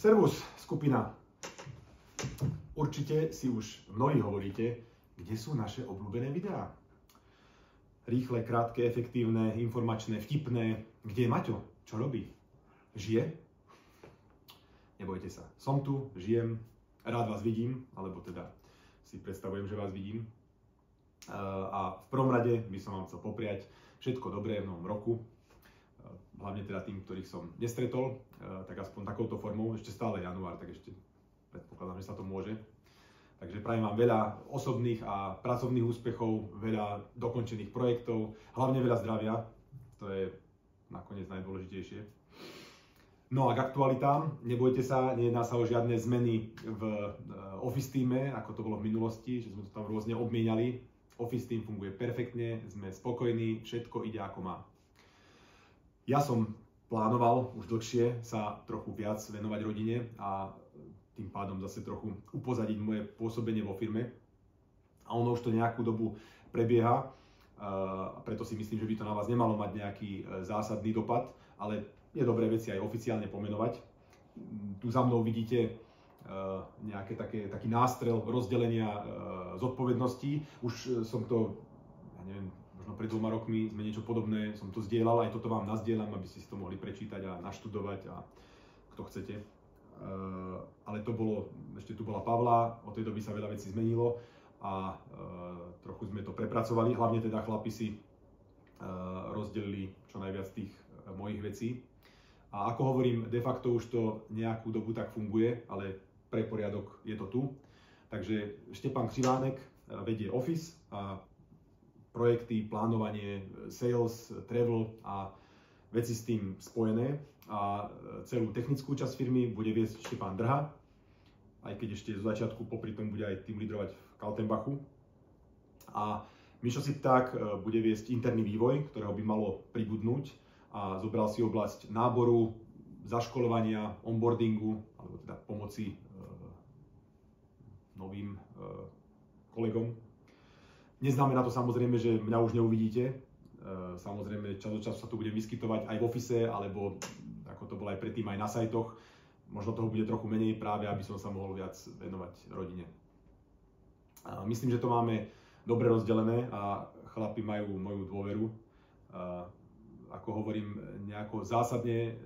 Servus, skupina. Určite si už mnohí hovoríte, kde sú naše obľúbené videá. Rýchle, krátke, efektívne, informačné, vtipné. Kde je Maťo? Čo robí? Žije? Nebojte sa. Som tu, žijem, rád vás vidím, alebo teda si predstavujem, že vás vidím. A v prvom rade by som vám chcel popriať všetko dobré v novom roku. Hlavne teda tým, ktorých som nestretol, tak aspoň takouto formou, ešte stále január, tak ešte predpokladám, že sa to môže. Takže prajem vám veľa osobných a pracovných úspechov, veľa dokončených projektov, hlavne veľa zdravia, to je nakoniec najdôležitejšie. No a k aktualitám, nebojte sa, nejedná sa o žiadne zmeny v Office týme, ako to bolo v minulosti, že sme to tam rôzne obmieniali. Office team funguje perfektne, sme spokojní, všetko ide ako má. Ja som plánoval už dlhšie sa trochu viac venovať rodine a tým pádom zase trochu upozadiť moje pôsobenie vo firme. A ono už to nejakú dobu prebieha, a preto si myslím, že by to na vás nemalo mať nejaký zásadný dopad, ale je dobré veci aj oficiálne pomenovať. Tu za mnou vidíte nejaký taký nástrel rozdelenia zodpovedností. Už som to, ja neviem, možno pred 2 rokmi sme niečo podobné, som to zdieľal, aj toto vám nazdieľam, aby ste si to mohli prečítať a naštudovať a kto chcete. Ale to bolo, ešte tu bola Pavla, od tej doby sa veľa vecí zmenilo a trochu sme to prepracovali, hlavne teda chlapi si rozdelili čo najviac tých mojich vecí. A ako hovorím, de facto už to nejakú dobu tak funguje, ale pre poriadok je to tu. Takže Štepán Krivánek vedie Office a projekty, plánovanie, sales, travel a veci s tým spojené. A celú technickú časť firmy bude viesť Štepán Drha, aj keď ešte zo začiatku popri tom bude aj tým lídrovať v Kaltenbachu. A Mišo Sipták bude viesť interný vývoj, ktorého by malo pribudnúť a zobral si oblasť náboru, zaškolovania, onboardingu, alebo teda pomoci novým kolegom. Neznamená to samozrejme, že mňa už neuvidíte. Samozrejme, čas od času sa tu budem vyskytovať aj v office, alebo ako to bolo aj predtým aj na sajtoch. Možno toho bude trochu menej práve, aby som sa mohol viac venovať rodine. Myslím, že to máme dobre rozdelené a chlapi majú moju dôveru. Ako hovorím, nejako zásadne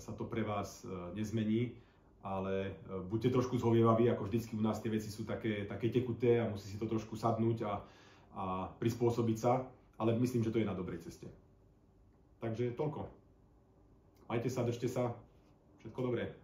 sa to pre vás nezmení, ale buďte trošku zhovievaví, ako vždycky u nás tie veci sú také tekuté a musí si to trošku sadnúť a prispôsobiť sa, ale myslím, že to je na dobrej ceste. Takže toľko. Majte sa, držte sa, všetko dobré.